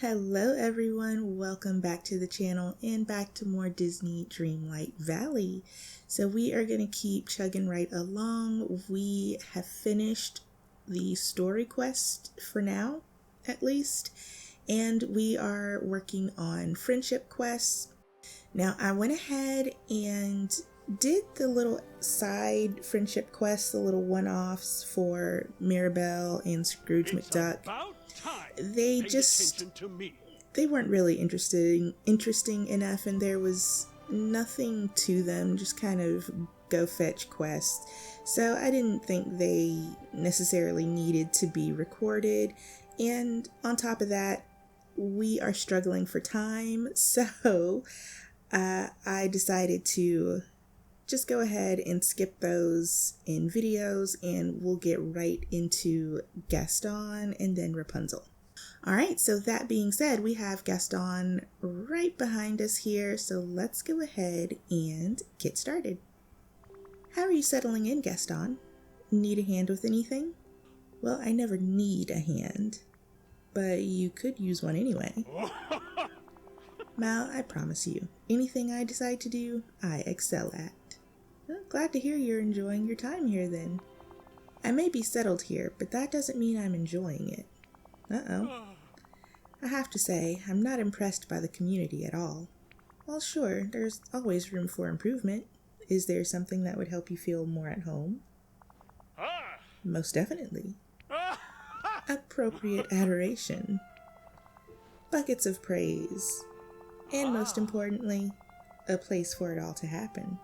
Hello everyone, welcome back to the channel and back to more Disney Dreamlight Valley. So we are going to keep chugging right along. We have finished the story quest for now, at least, and we are working on friendship quests. Now I went ahead and did the little side friendship quests, the little one-offs for Mirabelle and Scrooge McDuck. They weren't really interesting enough, and there was nothing to them, just kind of go fetch quests. So I didn't think they necessarily needed to be recorded, and on top of that, we are struggling for time, so I decided to just go ahead and skip those in videos, and we'll get right into Gaston and then Rapunzel. Alright, so that being said, we have Gaston right behind us here, so let's go ahead and get started. How are you settling in, Gaston? Need a hand with anything? Well, I never need a hand, but you could use one anyway. Mal, I promise you, anything I decide to do, I excel at. Well, glad to hear you're enjoying your time here then. I may be settled here, but that doesn't mean I'm enjoying it. Uh-oh. I have to say, I'm not impressed by the community at all. Well, sure, there's always room for improvement. Is there something that would help you feel more at home? Most definitely. Appropriate adoration. Buckets of praise. And most importantly, a place for it all to happen.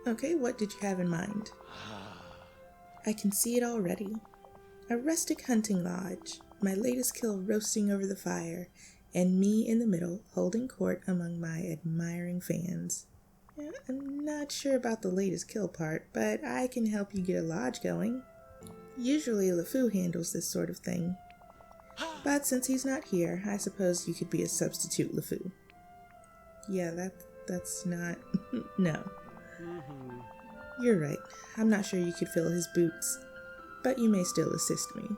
Okay, what did you have in mind? I can see it already. A rustic hunting lodge, my latest kill roasting over the fire, and me in the middle holding court among my admiring fans. Yeah, I'm not sure about the latest kill part, but I can help you get a lodge going. Usually LeFou handles this sort of thing. But since he's not here, I suppose you could be a substitute LeFou. Yeah, that's not... no. You're right. I'm not sure you could fill his boots, but you may still assist me.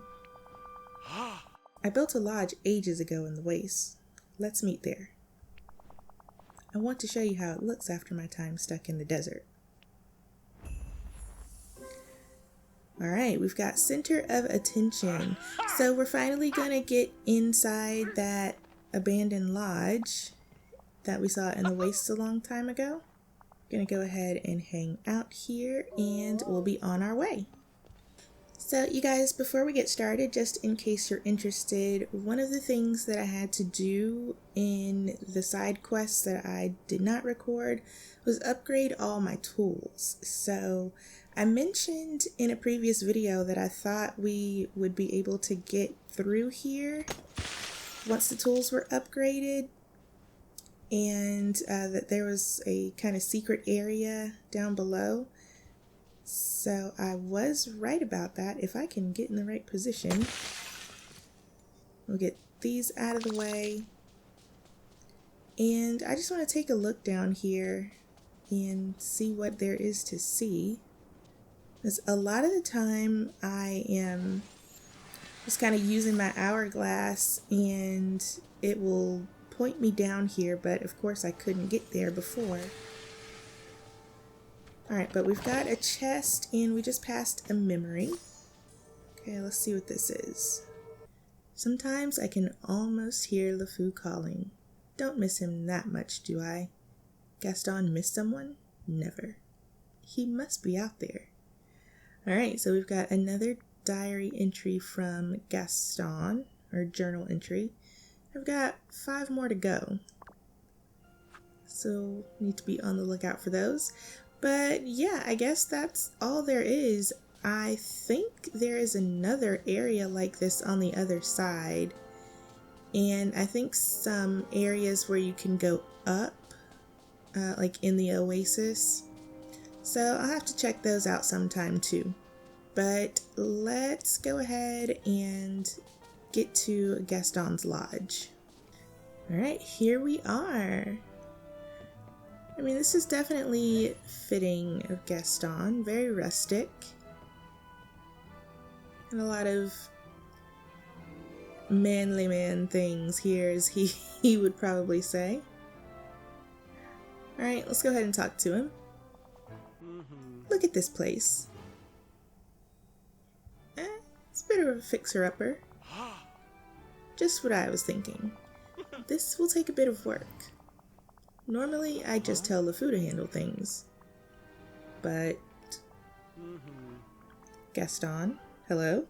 I built a lodge ages ago in the wastes. Let's meet there. I want to show you how it looks after my time stuck in the desert. Alright, we've got center of attention. So we're finally gonna get inside that abandoned lodge that we saw in the wastes a long time ago. Gonna go ahead and hang out here and we'll be on our way. So you guys, before we get started, just in case you're interested, one of the things that I had to do in the side quests that I did not record was upgrade all my tools. So I mentioned in a previous video that I thought we would be able to get through here once the tools were upgraded, and that there was a kind of secret area down below. So I was right about that. If I can get in the right position, we'll get these out of the way. And I just want to take a look down here and see what there is to see. Because a lot of the time I am just kind of using my hourglass and it will point me down here, but of course I couldn't get there before. Alright, but we've got a chest and we just passed a memory. Okay, let's see what this is. Sometimes I can almost hear LeFou calling. Don't miss him that much, do I? Gaston miss someone? Never. He must be out there. Alright, so we've got another diary entry from Gaston, or journal entry. I've got 5 more to go, so need to be on the lookout for those. But yeah, I guess that's all there is. I think there is another area like this on the other side, and I think some areas where you can go up, like in the oasis. So I'll have to check those out sometime too. But let's go ahead and get to Gaston's lodge. Alright, here we are. I mean, this is definitely fitting of Gaston, very rustic. And a lot of manly man things here, as he would probably say. Alright, let's go ahead and talk to him. Look at this place. It's a bit of a fixer-upper. Just what I was thinking. This will take a bit of work. Normally, I just tell LeFou to handle things. But... Gaston? Hello?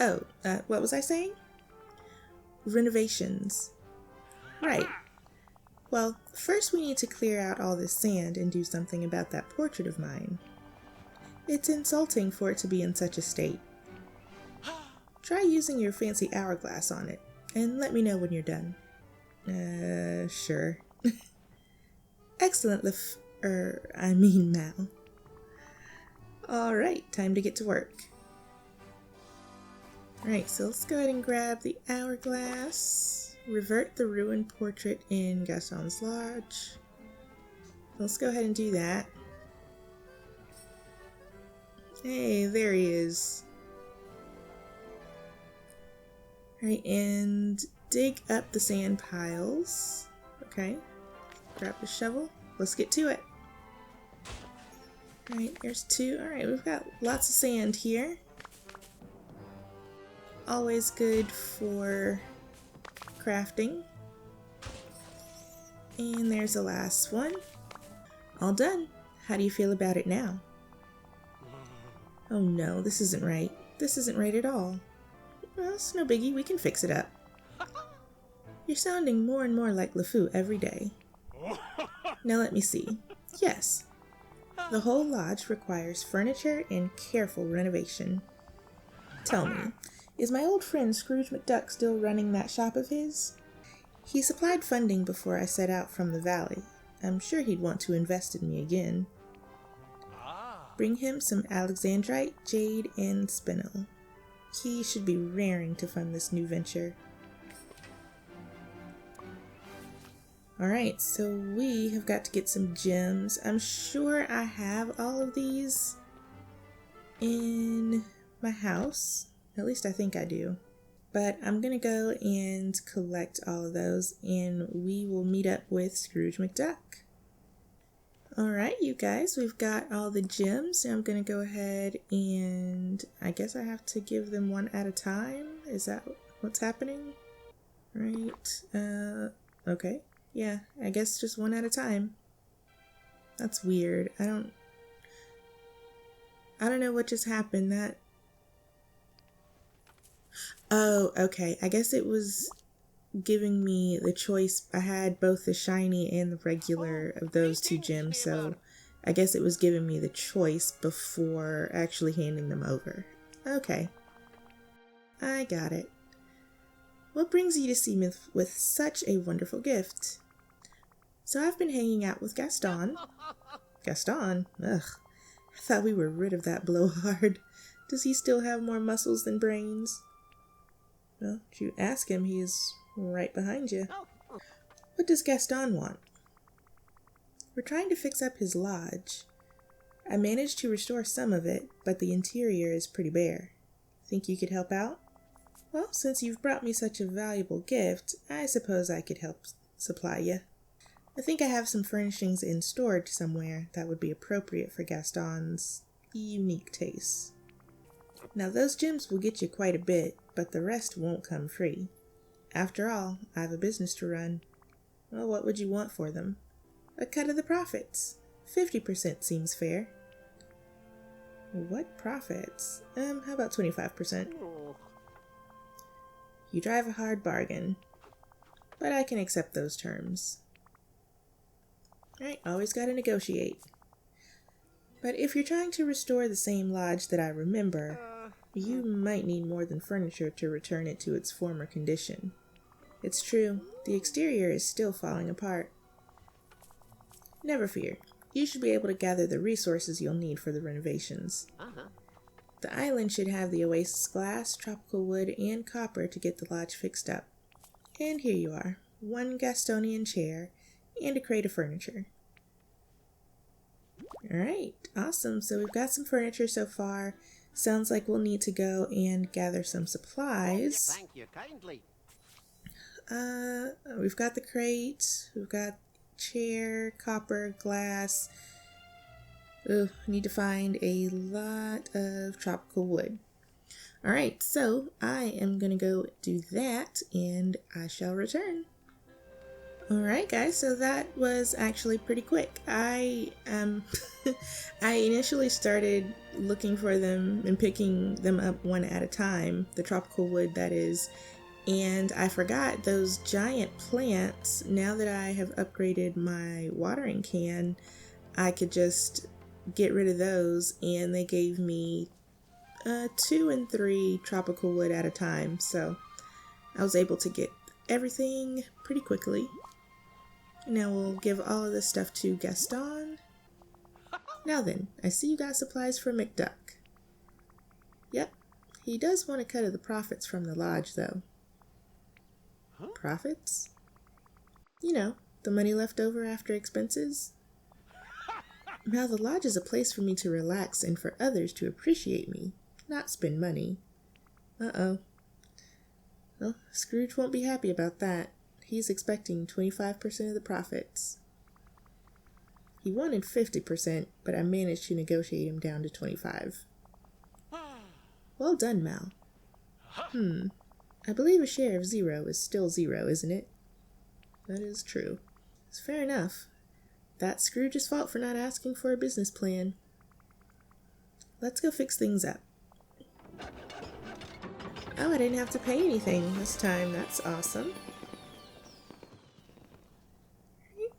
Oh, what was I saying? Renovations. Right. Well, first we need to clear out all this sand and do something about that portrait of mine. It's insulting for it to be in such a state. Try using your fancy hourglass on it, and let me know when you're done. Sure. Excellent, Mal. Alright, time to get to work. Alright, so let's go ahead and grab the hourglass. Revert the ruined portrait in Gaston's lodge. Let's go ahead and do that. Hey, there he is. Alright, and dig up the sand piles. Okay, grab the shovel. Let's get to it. Alright, there's two. Alright, we've got lots of sand here. Always good for crafting. And there's the last one. All done. How do you feel about it now? Oh no, this isn't right. This isn't right at all. Well, it's no biggie, we can fix it up. You're sounding more and more like LeFou every day. Now let me see. Yes. The whole lodge requires furniture and careful renovation. Tell me, is my old friend Scrooge McDuck still running that shop of his? He supplied funding before I set out from the valley. I'm sure he'd want to invest in me again. Bring him some alexandrite, jade, and spinel. He should be raring to fund this new venture. Alright, so we have got to get some gems. I'm sure I have all of these in my house. At least I think I do. But I'm gonna go and collect all of those, and we will meet up with Scrooge McDuck. Alright, you guys, we've got all the gems. I'm gonna go ahead and I guess I have to give them one at a time. Is that what's happening? Right, okay. Yeah, I guess just one at a time. That's weird. I don't know what just happened. Oh, okay. I guess it was giving me the choice. I had both the shiny and the regular of those two gems, so I guess it was giving me the choice before actually handing them over. Okay. I got it. What brings you to see me with such a wonderful gift? So I've been hanging out with Gaston. Gaston? Ugh. I thought we were rid of that blowhard. Does he still have more muscles than brains? Well, if you ask him, he is right behind you. What does Gaston want? We're trying to fix up his lodge. I managed to restore some of it, but the interior is pretty bare. Think you could help out? Well, since you've brought me such a valuable gift, I suppose I could help supply you. I think I have some furnishings in storage somewhere that would be appropriate for Gaston's unique tastes. Now those gems will get you quite a bit, but the rest won't come free. After all, I have a business to run. Well, what would you want for them? A cut of the profits. 50% seems fair. What profits? How about 25%? You drive a hard bargain, but I can accept those terms. Alright, always gotta negotiate. But if you're trying to restore the same lodge that I remember, you might need more than furniture to return it to its former condition. It's true, the exterior is still falling apart. Never fear, you should be able to gather the resources you'll need for the renovations. The island should have the oasis glass, tropical wood, and copper to get the lodge fixed up. And here you are, one Gastonian chair, and a crate of furniture. Alright, awesome. So we've got some furniture so far. Sounds like we'll need to go and gather some supplies. Thank you kindly. We've got the crate, we've got chair, copper, glass. Ugh, I need to find a lot of tropical wood. Alright, so I am gonna go do that and I shall return. Alright guys, so that was actually pretty quick. I I initially started looking for them and picking them up one at a time, the tropical wood that is, and I forgot those giant plants. Now that I have upgraded my watering can, I could just get rid of those, and they gave me 2 and 3 tropical wood at a time, so I was able to get everything pretty quickly. Now we'll give all of this stuff to Gaston. Now then, I see you got supplies for McDuck. Yep, he does want a cut of the profits from the lodge, though. Profits? You know, the money left over after expenses. Now the lodge is a place for me to relax and for others to appreciate me, not spend money. Uh-oh. Well, Scrooge won't be happy about that. He's expecting 25% of the profits. He wanted 50%, but I managed to negotiate him down to 25. Well done, Mal. I believe a share of 0 is still 0, isn't it? That is true. It's fair enough. That's Scrooge's fault for not asking for a business plan. Let's go fix things up. Oh, I didn't have to pay anything this time. That's awesome.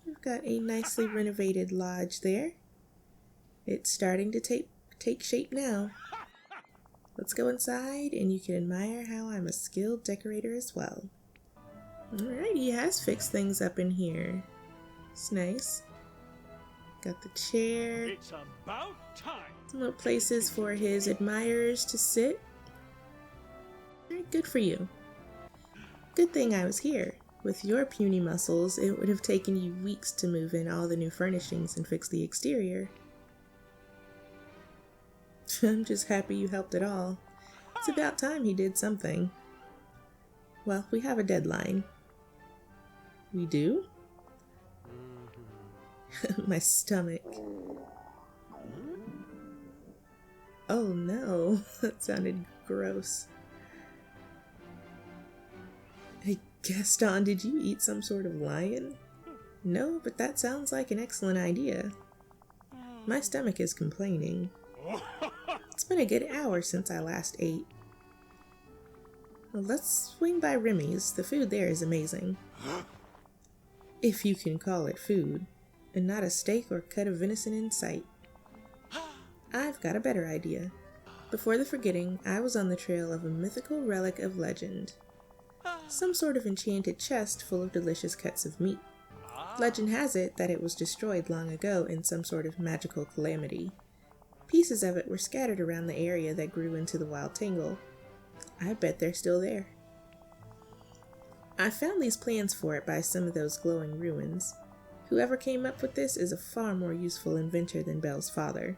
We've got a nicely renovated lodge there. It's starting to take shape now. Let's go inside and you can admire how I'm a skilled decorator as well. Alright, he has fixed things up in here. It's nice. Got the chair. It's about time. Some little places for his admirers to sit. Alright, good for you. Good thing I was here. With your puny muscles, it would have taken you weeks to move in all the new furnishings and fix the exterior. I'm just happy you helped at all. It's about time he did something. Well, we have a deadline. We do? My stomach. Oh no, that sounded gross. Hey, Gaston, did you eat some sort of lion? No, but that sounds like an excellent idea. My stomach is complaining. It's been a good hour since I last ate. Well, let's swing by Remy's. The food there is amazing. If you can call it food, and not a steak or cut of venison in sight. I've got a better idea. Before the forgetting, I was on the trail of a mythical relic of legend. Some sort of enchanted chest full of delicious cuts of meat. Legend has it that it was destroyed long ago in some sort of magical calamity. Pieces of it were scattered around the area that grew into the wild tangle. I bet they're still there. I found these plans for it by some of those glowing ruins. Whoever came up with this is a far more useful inventor than Belle's father.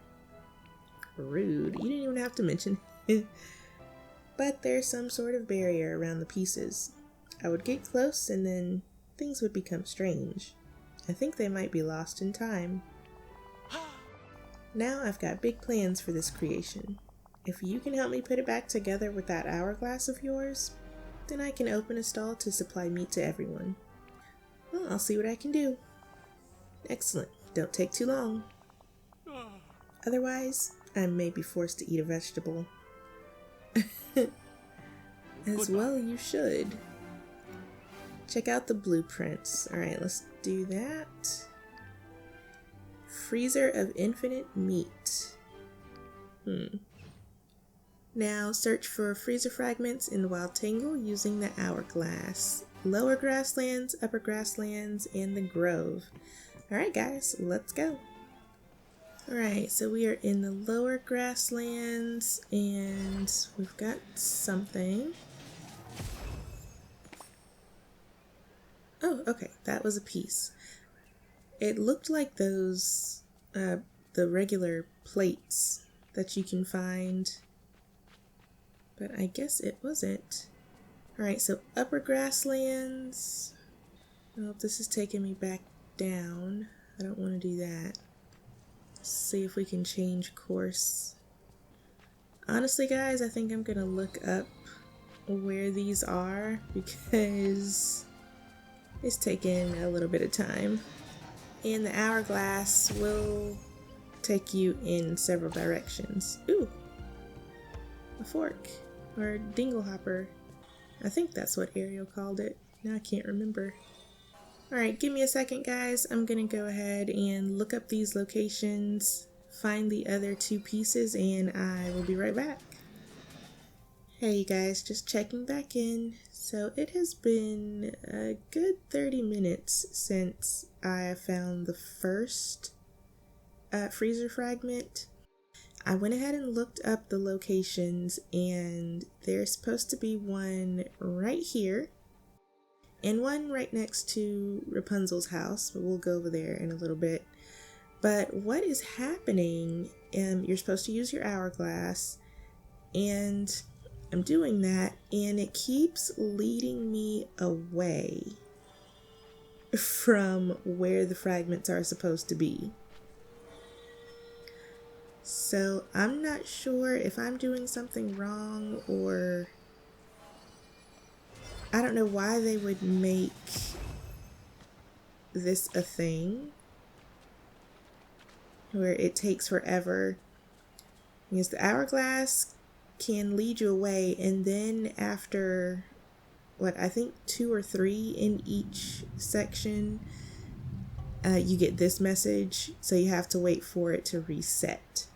Rude, you didn't even have to mention it. But there's some sort of barrier around the pieces. I would get close and then things would become strange. I think they might be lost in time. Now I've got big plans for this creation. If you can help me put it back together with that hourglass of yours, then I can open a stall to supply meat to everyone. Well, I'll see what I can do. Excellent. Don't take too long. Otherwise, I may be forced to eat a vegetable. As well you should. Check out the blueprints. Alright, let's do that. Freezer of infinite meat. Now search for freezer fragments in the wild tangle using the hourglass. Lower grasslands, upper grasslands, and the grove. Alright guys, let's go. Alright, so we are in the lower grasslands and we've got something. Oh, okay, that was a piece. It looked like those, the regular plates that you can find but I guess it wasn't. Alright, so upper grasslands. Oh, this is taking me back down. I don't want to do that. Let's see if we can change course. Honestly, guys, I think I'm gonna look up where these are because it's taking a little bit of time. And the hourglass will take you in several directions. Ooh, a fork or dinglehopper. I think that's what Ariel called it. Now I can't remember. Alright, give me a second, guys. I'm gonna go ahead and look up these locations, find the other two pieces, and I will be right back. Hey you guys, just checking back in. So it has been a good 30 minutes since I found the first freezer fragment. I went ahead and looked up the locations, and there's supposed to be one right here and one right next to Rapunzel's house, but we'll go over there in a little bit. But what is happening, you're supposed to use your hourglass, and I'm doing that, and it keeps leading me away from where the fragments are supposed to be. So I'm not sure if I'm doing something wrong, or I don't know why they would make this a thing where it takes forever, because the hourglass can lead you away, and then after what I think 2 or 3 in each section, you get this message, so you have to wait for it to reset.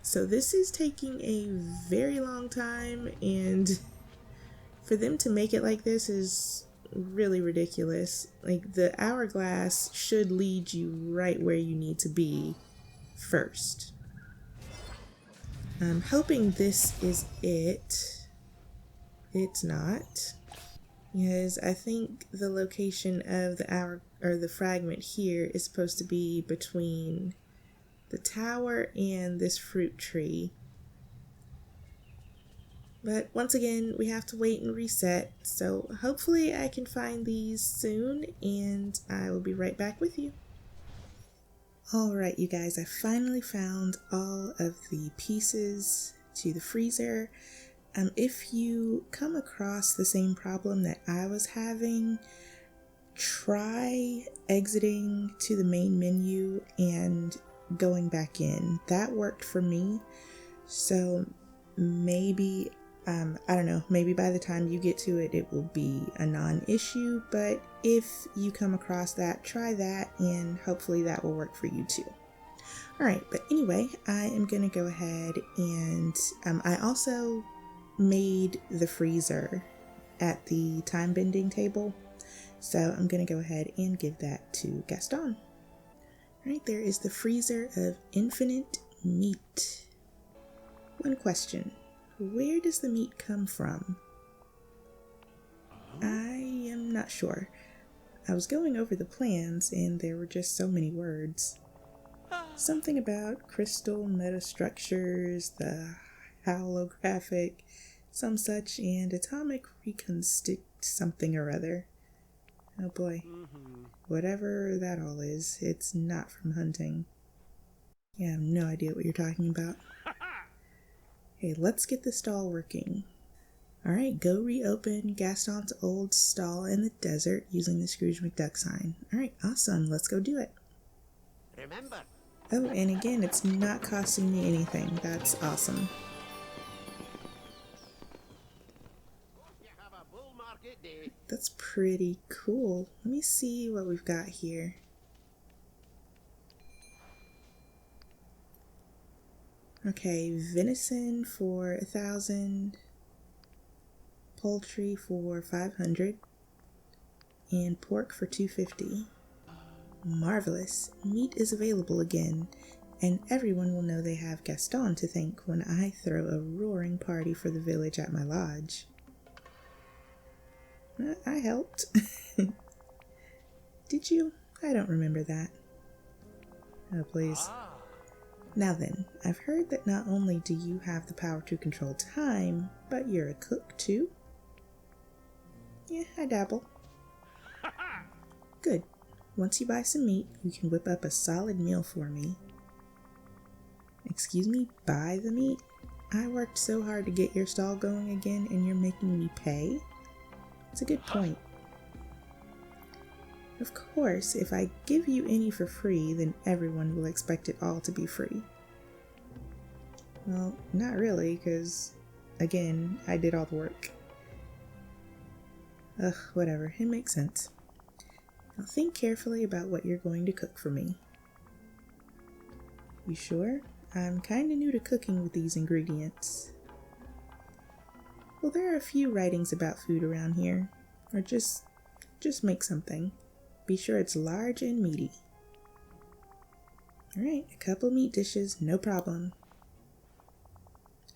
So this is taking a very long time, and for them to make it like this is really ridiculous. Like, the hourglass should lead you right where you need to be first. I'm hoping this is it. It's not, because I think the location of the fragment here is supposed to be between the tower and this fruit tree. But once again, we have to wait and reset, so hopefully I can find these soon, and I will be right back with you. Alright you guys, I finally found all of the pieces to the freezer. If you come across the same problem that I was having, try exiting to the main menu and going back in. That worked for me, so maybe I don't know, maybe by the time you get to it, it will be a non-issue, but if you come across that, try that, and hopefully that will work for you too. Alright, but anyway, I am going to go ahead and I also made the freezer at the time bending table, so I'm going to go ahead and give that to Gaston. Alright, there is the freezer of infinite meat. One question. Where does the meat come from? I am not sure. I was going over the plans and there were just so many words. Something about crystal metastructures, the holographic, some such, and atomic reconstruct something or other. Oh boy. Whatever that all is, it's not from hunting. Yeah, I have no idea what you're talking about. Okay, let's get the stall working. Alright, go reopen Gaston's old stall in the desert using the Scrooge McDuck sign. Alright, awesome, let's go do it. Remember. Oh, and again, it's not costing me anything. That's awesome. You have a bull market day. That's pretty cool. Let me see what we've got here. Okay, venison for 1,000, poultry for 500, and pork for 250. Marvelous. Meat is available again, and everyone will know they have Gaston to thank when I throw a roaring party for the village at my lodge. I helped. Did you? I don't remember that. Oh, please. Now then, I've heard that not only do you have the power to control time, but you're a cook too? Yeah, I dabble. Good. Once you buy some meat, you can whip up a solid meal for me. Excuse me, buy the meat? I worked so hard to get your stall going again and you're making me pay? It's a good point. Of course, if I give you any for free, then everyone will expect it all to be free. Well, not really, because, again, I did all the work. Ugh, whatever, it makes sense. Now think carefully about what you're going to cook for me. You sure? I'm kinda new to cooking with these ingredients. Well, there are a few writings about food around here. Or just make something. Be sure it's large and meaty. Alright, a couple meat dishes, no problem.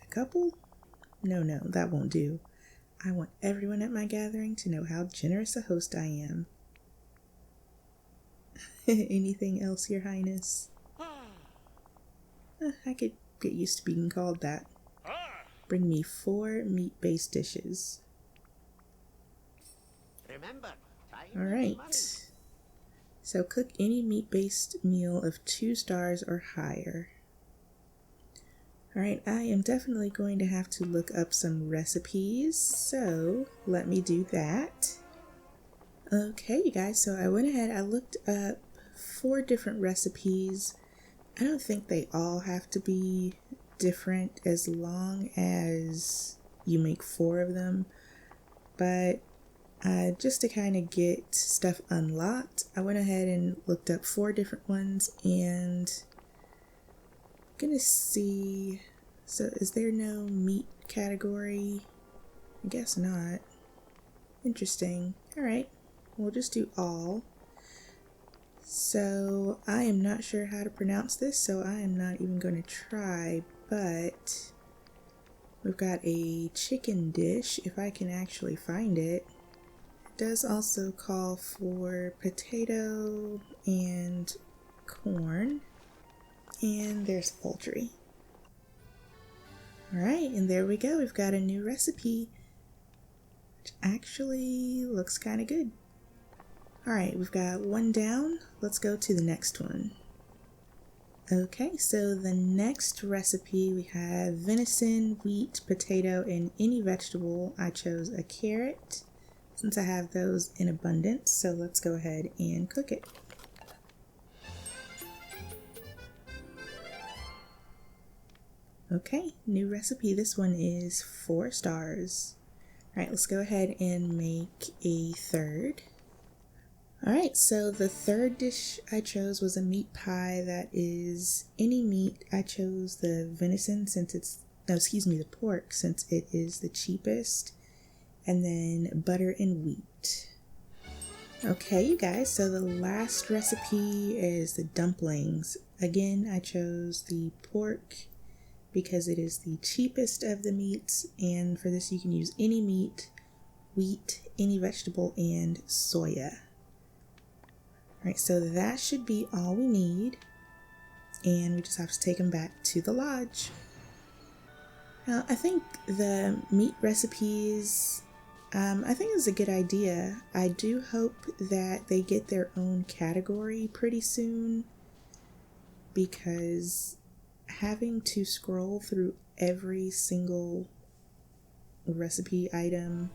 A couple? No, that won't do. I want everyone at my gathering to know how generous a host I am. Anything else, Your Highness? I could get used to being called that. Bring me 4 meat-based dishes. Remember, time is Alright. money. So cook any meat-based meal of 2 stars or higher. Alright, I am definitely going to have to look up some recipes, so let me do that. Okay, you guys, so I went ahead, I looked up 4 different recipes. I don't think they all have to be different as long as you make 4 of them, but just to kind of get stuff unlocked, I went ahead and looked up 4 different ones, and I'm gonna see, so is there no meat category? I guess not. Interesting. Alright, we'll just do all. So I am not sure how to pronounce this, so I am not even going to try, but we've got a chicken dish, if I can actually find it. It does also call for potato and corn, and there's poultry. Alright, and there we go, we've got a new recipe, which actually looks kind of good. Alright, we've got 1 down. Let's go to the next one. Okay, so the next recipe we have venison, wheat, potato, and any vegetable. I chose a carrot since I have those in abundance, so let's go ahead and cook it. Okay, new recipe. This one is 4 stars. Alright, let's go ahead and make a 3rd. Alright, so the 3rd dish I chose was a meat pie that is any meat. I chose the venison since it's, no, excuse me, the pork since it is the cheapest. And then butter and wheat. Okay, you guys, so the last recipe is the dumplings. Again, I chose the pork because it is the cheapest of the meats. And for this, you can use any meat, wheat, any vegetable, and soya. Alright, so that should be all we need, and we just have to take them back to the lodge. Now, I think the meat recipes, I think is a good idea. I do hope that they get their own category pretty soon, because having to scroll through every single recipe item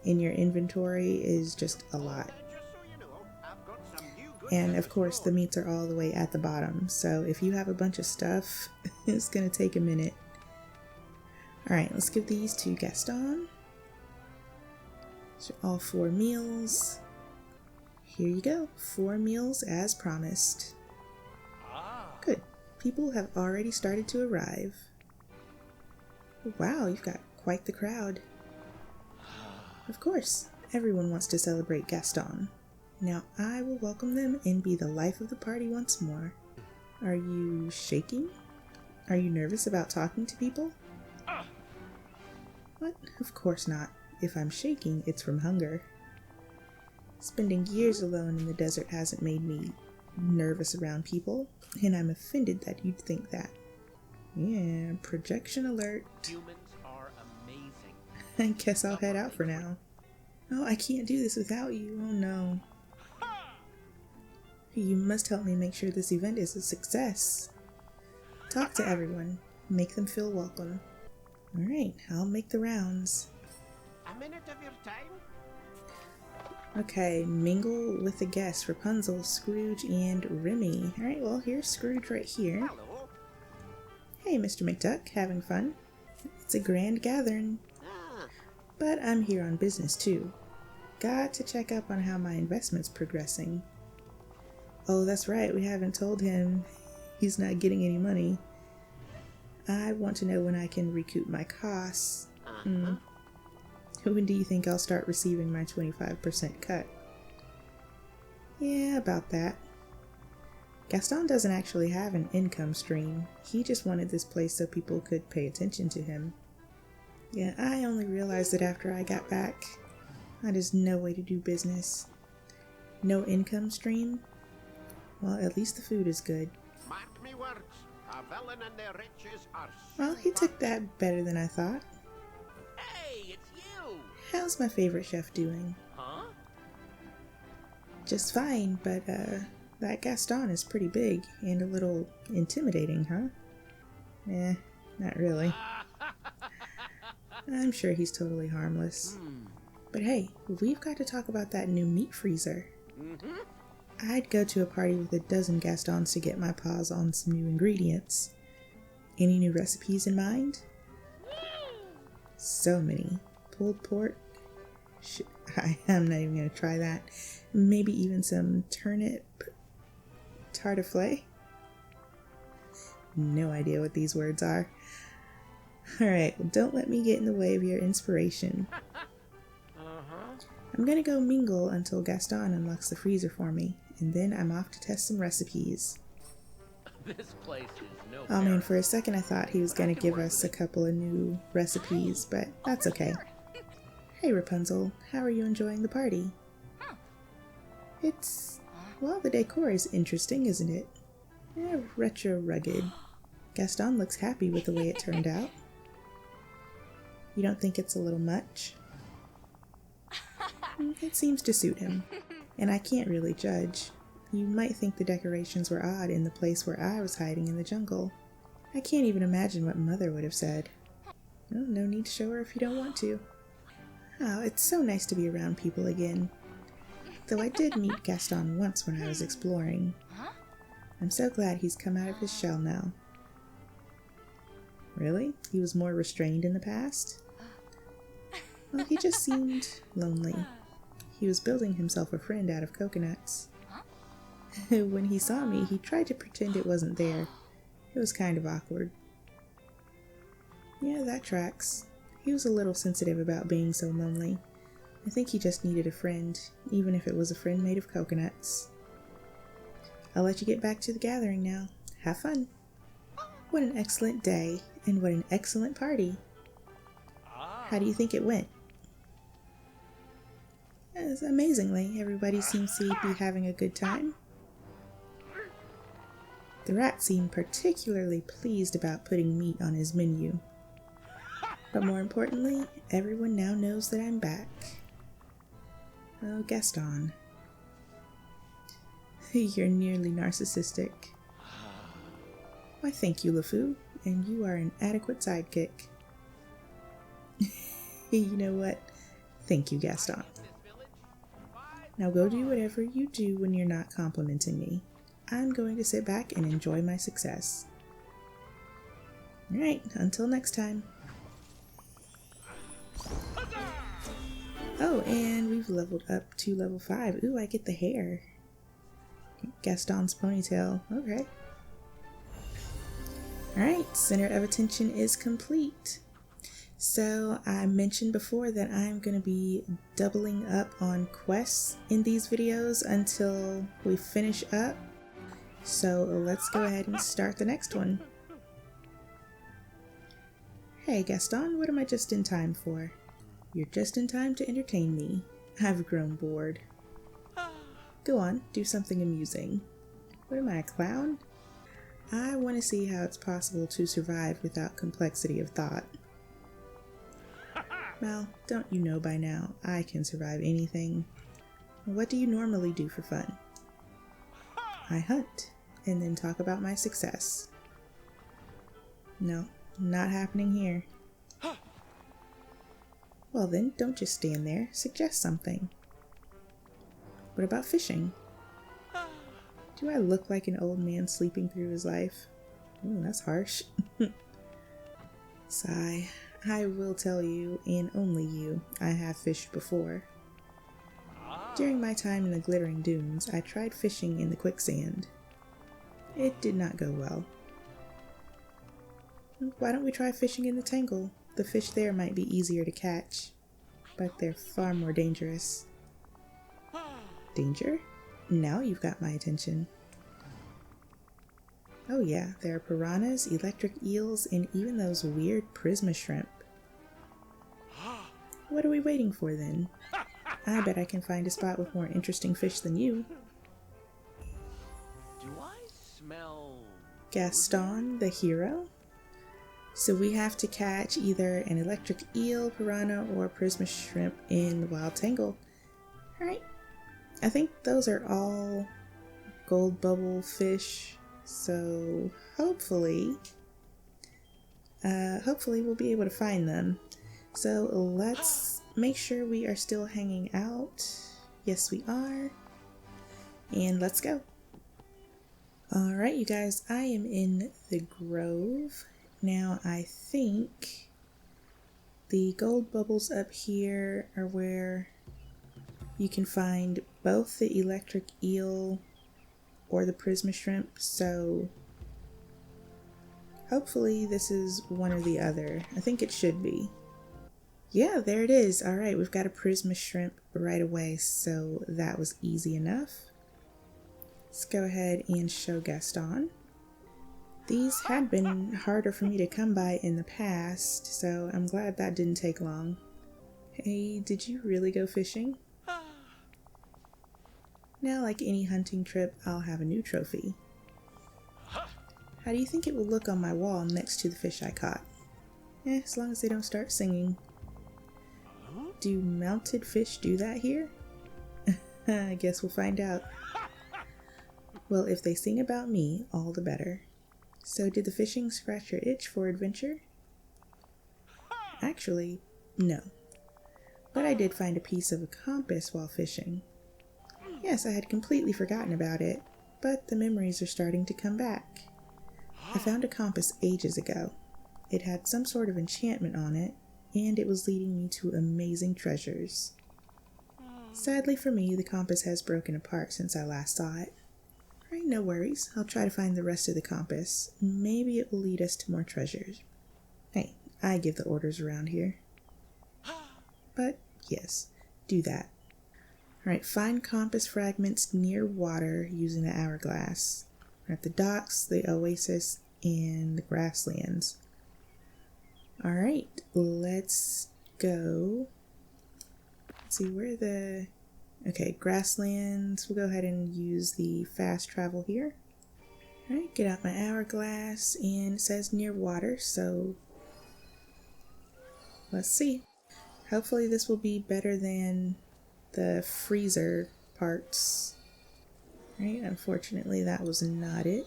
in your inventory is just a lot. And of course the meats are all the way at the bottom, so if you have a bunch of stuff, it's gonna take a minute. Alright, let's give these to Gaston. So all 4 meals. Here you go, 4 meals as promised. Good, people have already started to arrive. Wow, you've got quite the crowd. Of course, everyone wants to celebrate Gaston. Now I will welcome them and be the life of the party once more. Are you shaking? Are you nervous about talking to people? What? Of course not. If I'm shaking, it's from hunger. Spending years alone in the desert hasn't made me nervous around people, and I'm offended that you'd think that. Yeah, projection alert. Humans are amazing. I guess I'll head out for now. Oh, I can't do this without you. Oh no. You must help me make sure this event is a success. Talk to everyone. Make them feel welcome. Alright, I'll make the rounds. A minute of your time? Okay, mingle with the guests, Rapunzel, Scrooge, and Remy. Alright, well, here's Scrooge right here. Hello. Hey, Mr. McDuck, having fun? It's a grand gathering. Ah, But I'm here on business, too. Got to check up on how my investment's progressing. Oh, that's right, we haven't told him he's not getting any money. I want to know when I can recoup my costs. When do you think I'll start receiving my 25% cut? Yeah, about that. Gaston doesn't actually have an income stream. He just wanted this place so people could pay attention to him. Yeah, I only realized it after I got back. That is no way to do business. No income stream? Well, at least the food is good. mark me words. A villain and their riches are Well, he took that better than I thought. Hey, it's you! How's my favorite chef doing? Huh? Just fine, but that Gaston is pretty big and a little intimidating, huh? Eh, not really. I'm sure he's totally harmless. But hey, we've got to talk about that new meat freezer. I'd go to a party with a dozen Gastons to get my paws on some new ingredients. Any new recipes in mind? So many. Pulled pork? I'm not even going to try that. Maybe even some turnip tartiflette? No idea what these words are. Alright, well, don't let me get in the way of your inspiration. I'm gonna go mingle until Gaston unlocks the freezer for me, and then I'm off to test some recipes. This place is no Oh man, paradise. for a second I thought he was gonna give us a couple of new recipes, but that's okay. Hey Rapunzel, how are you enjoying the party? Well, the decor is interesting, isn't it? Retro rugged. Gaston looks happy with the way it turned out. You don't think it's a little much? It seems to suit him, and I can't really judge. You might think the decorations were odd in the place where I was hiding in the jungle. I can't even imagine what Mother would have said. Well, no need to show her if you don't want to. Oh, it's so nice to be around people again. Though I did meet Gaston once when I was exploring. I'm so glad he's come out of his shell now. Really? He was more restrained in the past? Well, he just seemed lonely. He was building himself a friend out of coconuts. When he saw me, he tried to pretend it wasn't there. It was kind of awkward. Yeah, that tracks. He was a little sensitive about being so lonely. I think he just needed a friend, even if it was a friend made of coconuts. I'll let you get back to the gathering now. Have fun. What an excellent day, and what an excellent party. How do you think it went? Yes, amazingly, everybody seems to be having a good time. The rat seemed particularly pleased about putting meat on his menu. But more importantly, everyone now knows that I'm back. Oh, Gaston. You're nearly narcissistic. Why, thank you, LeFou, and you are an adequate sidekick. You know what? Thank you, Gaston. Now go do whatever you do when you're not complimenting me. I'm going to sit back and enjoy my success. Alright, until next time. Oh, and we've leveled up to level 5. Ooh, I get the hair. Gaston's ponytail. Okay. Alright, center of attention is complete. So I mentioned before that I'm going to be doubling up on quests in these videos until we finish up. So let's go ahead and start the next one. Hey Gaston, what am I just in time for? You're just in time to entertain me. I've grown bored. Go on, do something amusing. What am I, a clown? I want to see how it's possible to survive without complexity of thought. Well, don't you know by now, I can survive anything. What do you normally do for fun? I hunt, and then talk about my success. No, not happening here. Well then, don't just stand there, suggest something. What about fishing? Do I look like an old man sleeping through his life? Ooh, that's harsh. Sigh. I will tell you, and only you, I have fished before. During my time in the glittering dunes, I tried fishing in the quicksand. It did not go well. Why don't we try fishing in the tangle? The fish there might be easier to catch, but they're far more dangerous. Danger? Now you've got my attention. Oh yeah, there are piranhas, electric eels, and even those weird prisma shrimp. What are we waiting for then? I bet I can find a spot with more interesting fish than you. Do I smell Gaston, the hero? So we have to catch either an electric eel, piranha, or prisma shrimp in the wild tangle. Alright. I think those are all gold bubble fish, so hopefully we'll be able to find them. So let's make sure we are still hanging out. Yes, we are. And let's go. Alright, you guys, I am in the grove. Now I think the gold bubbles up here are where you can find both the electric eel or the prisma shrimp, so hopefully this is one or the other. I think it should be. Yeah, there it is. Alright, we've got a prisma shrimp right away, so that was easy enough. Let's go ahead and show Gaston. These had been harder for me to come by in the past, so I'm glad that didn't take long. Hey, did you really go fishing? Now, like any hunting trip, I'll have a new trophy. How do you think it will look on my wall next to the fish I caught? As long as they don't start singing. Do mounted fish do that here? I guess we'll find out. Well, if they sing about me, all the better. So did the fishing scratch your itch for adventure? Actually, no. But I did find a piece of a compass while fishing. Yes, I had completely forgotten about it, but the memories are starting to come back. I found a compass ages ago. It had some sort of enchantment on it, and it was leading me to amazing treasures. Sadly for me, the compass has broken apart since I last saw it. Right, no worries. I'll try to find the rest of the compass. Maybe it will lead us to more treasures. Hey, I give the orders around here. But yes, do that. Alright, find compass fragments near water using the hourglass. We're at the docks, the oasis, and the grasslands. Alright, let's go. Let's see where the... Okay, grasslands. We'll go ahead and use the fast travel here. Alright, get out my hourglass, and it says near water, so let's see. Hopefully this will be better than the freezer parts. Right, unfortunately that was not it.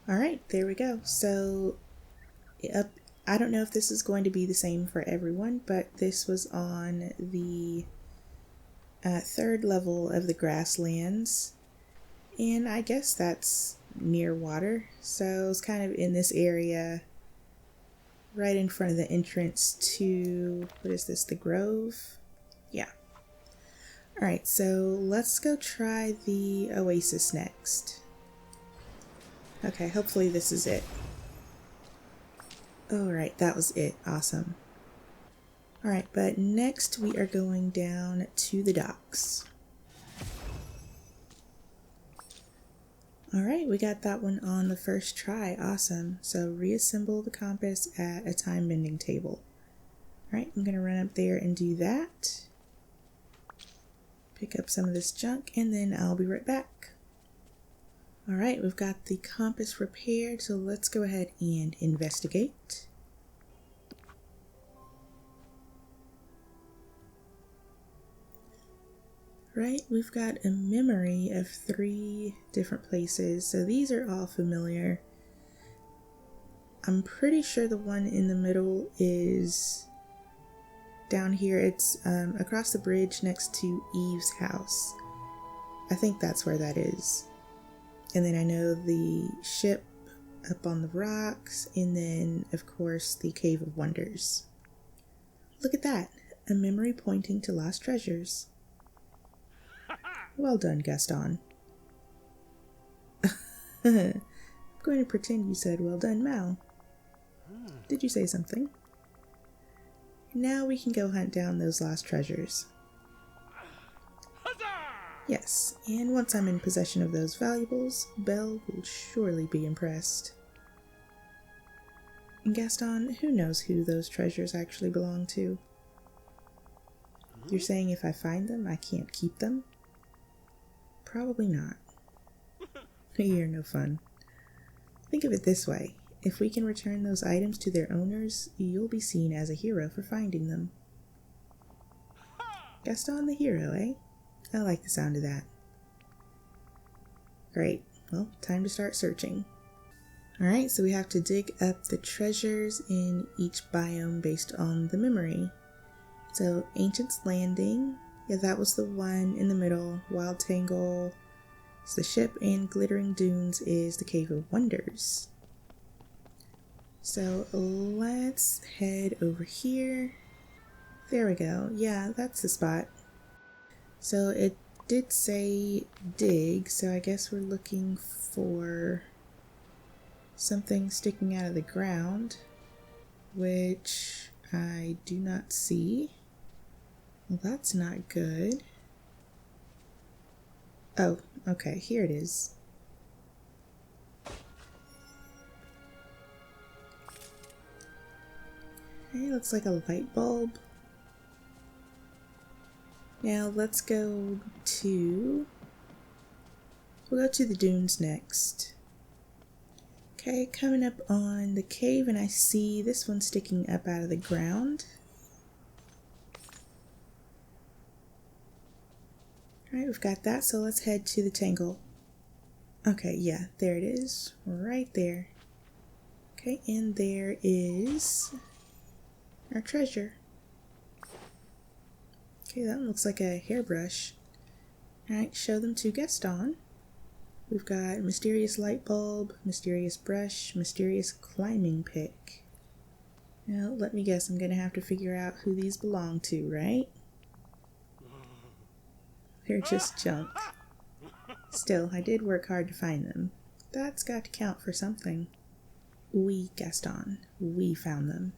Alright, there we go. So, I don't know if this is going to be the same for everyone, but this was on the third level of the grasslands. And I guess that's near water. So it's kind of in this area right in front of the entrance to, what is this, the Grove? Yeah. Alright, so let's go try the oasis next. Okay, hopefully this is it. Alright, that was it. Awesome. Alright, but next we are going down to the docks. Alright, we got that one on the first try. Awesome. So reassemble the compass at a time bending table. Alright, I'm going to run up there and do that. pick up some of this junk and then I'll be right back. Alright, we've got the compass repaired, so let's go ahead and investigate. Right, we've got a memory of 3 different places, so these are all familiar. I'm pretty sure the one in the middle is down here. It's across the bridge next to Eve's house. I think that's where that is. And then I know the ship up on the rocks, and then, of course, the Cave of Wonders. Look at that, a memory pointing to lost treasures. Well done, Gaston. I'm going to pretend you said well done, Mal. Did you say something? Now we can go hunt down those lost treasures. Yes, and once I'm in possession of those valuables, Belle will surely be impressed. And Gaston, who knows who those treasures actually belong to? You're saying if I find them, I can't keep them? Probably not. You're no fun. Think of it this way. If we can return those items to their owners, you'll be seen as a hero for finding them. Gaston the hero, eh? I like the sound of that. Great. Well, time to start searching. Alright, so we have to dig up the treasures in each biome based on the memory. So, Ancient's Landing, yeah, that was the one in the middle. Wild Tangle is the ship, and Glittering Dunes is the Cave of Wonders. So, let's head over here. There we go. Yeah, that's the spot. So it did say dig, so I guess we're looking for something sticking out of the ground, which I do not see. Well, that's not good. Oh, okay, here it is. Okay, looks like a light bulb. Now let's go to... We'll go to the dunes next. Okay, coming up on the cave, and I see this one sticking up out of the ground. Alright, we've got that, so let's head to the tangle. Okay, yeah, there it is. Right there. Okay, and there is our treasure. Okay, that one looks like a hairbrush. Alright, show them to Gaston. We've got mysterious light bulb, mysterious brush, mysterious climbing pick. Now, let me guess, I'm gonna have to figure out who these belong to, right? They're just junk. Still, I did work hard to find them. That's got to count for something. We, Gaston, we found them.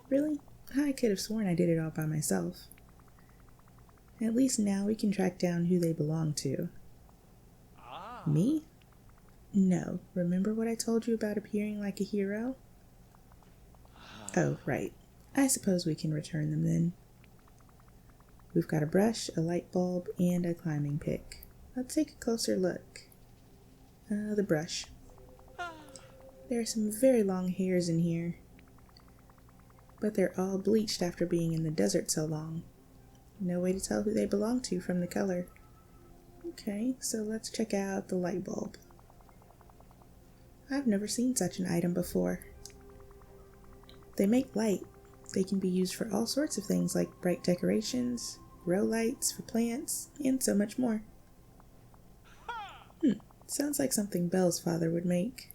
Really? I could have sworn I did it all by myself. At least now we can track down who they belong to. Me? No. Remember what I told you about appearing like a hero? Oh, right. I suppose we can return them then. We've got a brush, a light bulb, and a climbing pick. Let's take a closer look. The brush. There are some very long hairs in here, but they're all bleached after being in the desert so long. No way to tell who they belong to from the color. Okay, so let's check out the light bulb. I've never seen such an item before. They make light. They can be used for all sorts of things like bright decorations, grow lights for plants, and so much more. Sounds like something Belle's father would make.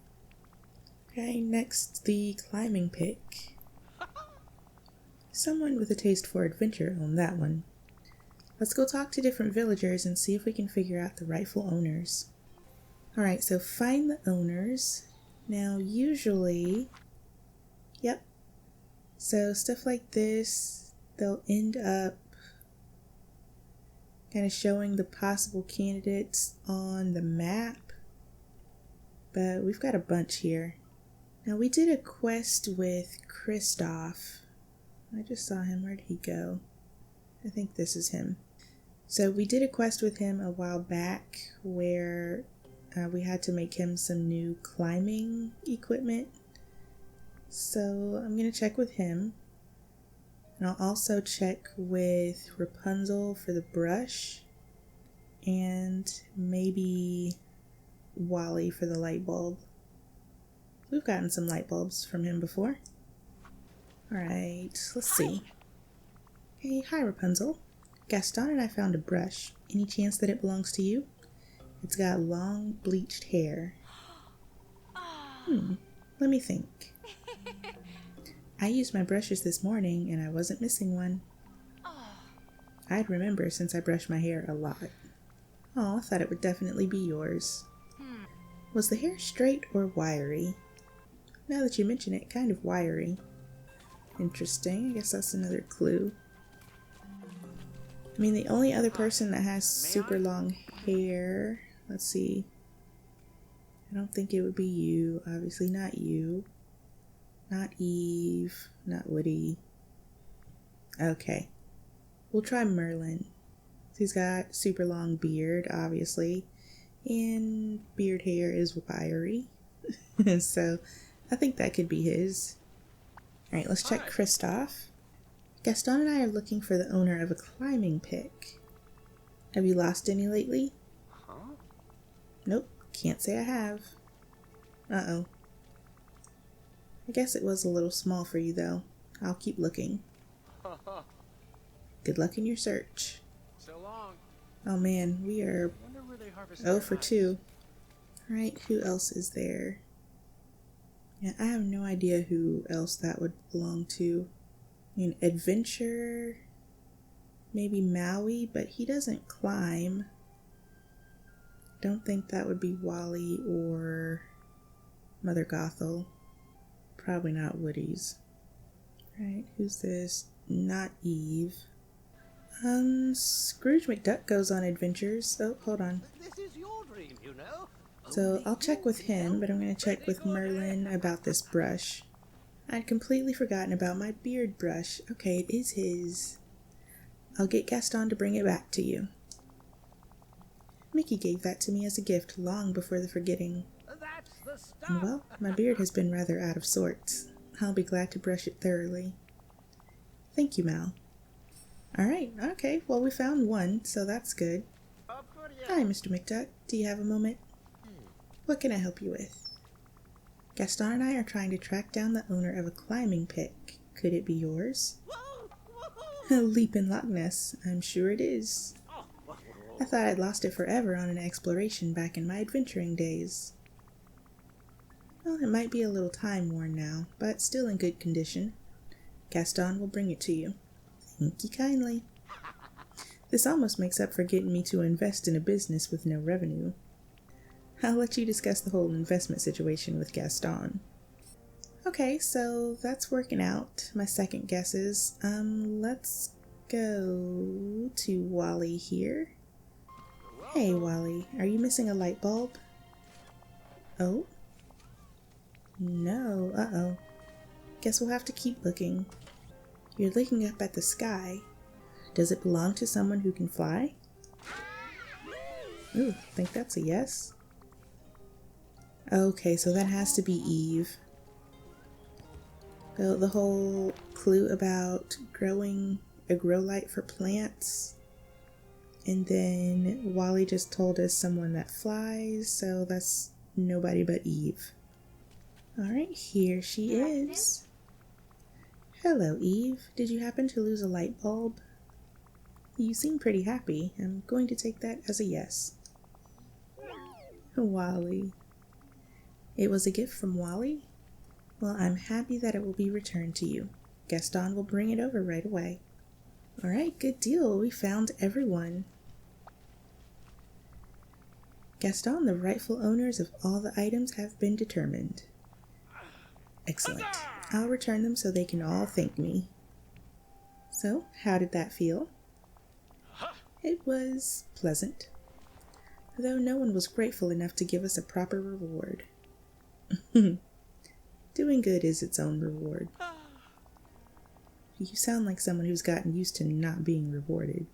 Okay, next, the climbing pick. Someone with a taste for adventure on that one. Let's go talk to different villagers and see if we can figure out the rightful owners. Alright, so find the owners. Now, usually... Yep. So, stuff like this, they'll end up kind of showing the possible candidates on the map. But we've got a bunch here. Now, we did a quest with Christoph. I just saw him. Where'd he go? I think this is him. So we did a quest with him a while back where we had to make him some new climbing equipment. So I'm going to check with him. And I'll also check with Rapunzel for the brush. And maybe Wally for the light bulb. We've gotten some light bulbs from him before. Alright, let's see. Hey, hi Rapunzel. Gaston and I found a brush. Any chance that it belongs to you? It's got long, bleached hair. Let me think. I used my brushes this morning and I wasn't missing one. I'd remember since I brush my hair a lot. Oh, I thought it would definitely be yours. Was the hair straight or wiry? Now that you mention it, kind of wiry. Interesting. I guess that's another clue. I mean, the only other person that has super long hair... Let's see. I don't think it would be you. Obviously not you. Not Eve. Not Woody. Okay. We'll try Merlin. He's got super long beard, obviously. And beard hair is wiry. So, I think that could be his. Alright, let's check Kristoff. Gaston and I are looking for the owner of a climbing pick. Have you lost any lately? Nope, can't say I have. Uh-oh. I guess it was a little small for you, though. I'll keep looking. Good luck in your search. So long. Oh man, we are 0 for 2. Alright, who else is there? Yeah, I have no idea who else that would belong to. I mean, Adventure, maybe Maui, but he doesn't climb. Don't think that would be Wally or Mother Gothel. Probably not Woody's. Right, who's this? Not Eve. Scrooge McDuck goes on adventures. Oh, hold on. This is your dream, you know. So I'll check with him, but I'm going to check with Merlin about this brush. I'd completely forgotten about my beard brush. Okay, it is his. I'll get Gaston to bring it back to you. Mickey gave that to me as a gift long before the forgetting. That's the stuff. And well, my beard has been rather out of sorts. I'll be glad to brush it thoroughly. Thank you, Mal. Alright, okay, well we found one, so that's good. Hi, Mr. McDuck. Do you have a moment? What can I help you with? Gaston and I are trying to track down the owner of a climbing pick. Could it be yours? Leap in Loch Ness. I'm sure it is. I thought I'd lost it forever on an exploration back in my adventuring days. Well, it might be a little time-worn now, but still in good condition. Gaston will bring it to you. Thank you kindly. This almost makes up for getting me to invest in a business with no revenue. I'll let you discuss the whole investment situation with Gaston. Okay, so that's working out. My second guess is, let's go to Wally here. Hey, Wally, are you missing a light bulb? Oh? No, uh-oh. Guess we'll have to keep looking. You're looking up at the sky. Does it belong to someone who can fly? Ooh, think that's a yes. Okay, so that has to be Eve. The whole clue about growing a grow light for plants. And then Wally just told us someone that flies, so that's nobody but Eve. Alright, here she is. Hello, Eve. Did you happen to lose a light bulb? You seem pretty happy. I'm going to take that as a yes. Wally. It was a gift from Wally? Well, I'm happy that it will be returned to you. Gaston will bring it over right away. Alright, good deal. We found everyone. Gaston, the rightful owners of all the items have been determined. Excellent. I'll return them so they can all thank me. So, how did that feel? It was pleasant, though no one was grateful enough to give us a proper reward. Doing good is its own reward. You sound like someone who's gotten used to not being rewarded.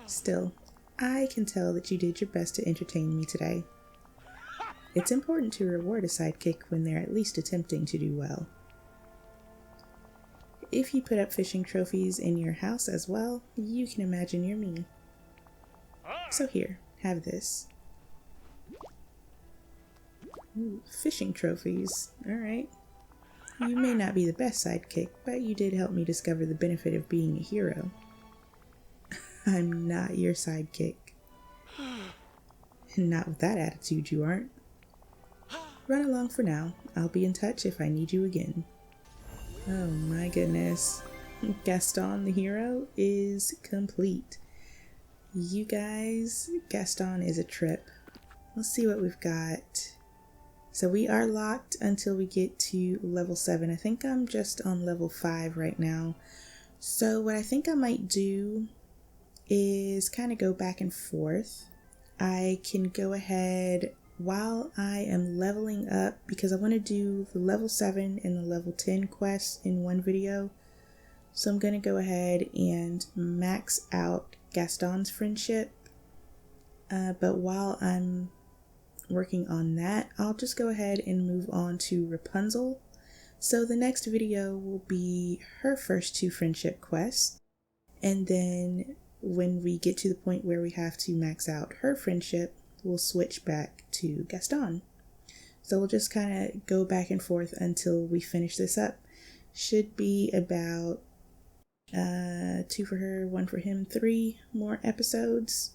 Still, I can tell that you did your best to entertain me today. It's important to reward a sidekick when they're at least attempting to do well. If you put up fishing trophies in your house as well, you can imagine you're me. So here, have this. Ooh, fishing trophies. Alright. You may not be the best sidekick, but you did help me discover the benefit of being a hero. I'm not your sidekick. Not with that attitude, you aren't. Run along for now. I'll be in touch if I need you again. Oh my goodness. Gaston the hero is complete. You guys, Gaston is a trip. Let's see what we've got. So we are locked until we get to level 7. I think I'm just on level 5 right now. So what I think I might do is kind of go back and forth. I can go ahead while I am leveling up, because I want to do the level 7 and the level 10 quests in one video. So I'm going to go ahead and max out Gaston's friendship. But while I'm working on that, I'll just go ahead and move on to Rapunzel. So the next video will be her first 2 friendship quests. And then when we get to the point where we have to max out her friendship, we'll switch back to Gaston. So we'll just kind of go back and forth until we finish this up. Should be about 2 for her, 1 for him, 3 more episodes.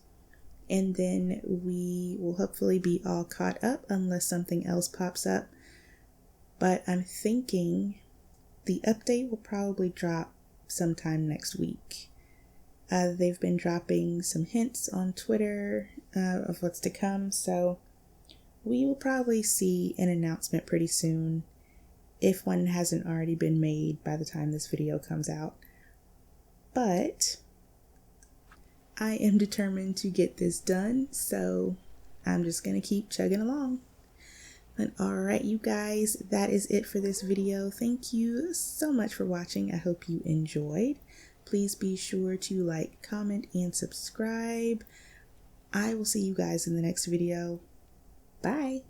And then we will hopefully be all caught up unless something else pops up. But I'm thinking the update will probably drop sometime next week. They've been dropping some hints on Twitter of what's to come, so we will probably see an announcement pretty soon, if one hasn't already been made by the time this video comes out. But I am determined to get this done, so I'm just going to keep chugging along. But alright, you guys, that is it for this video. Thank you so much for watching. I hope you enjoyed. Please be sure to like, comment, and subscribe. I will see you guys in the next video. Bye!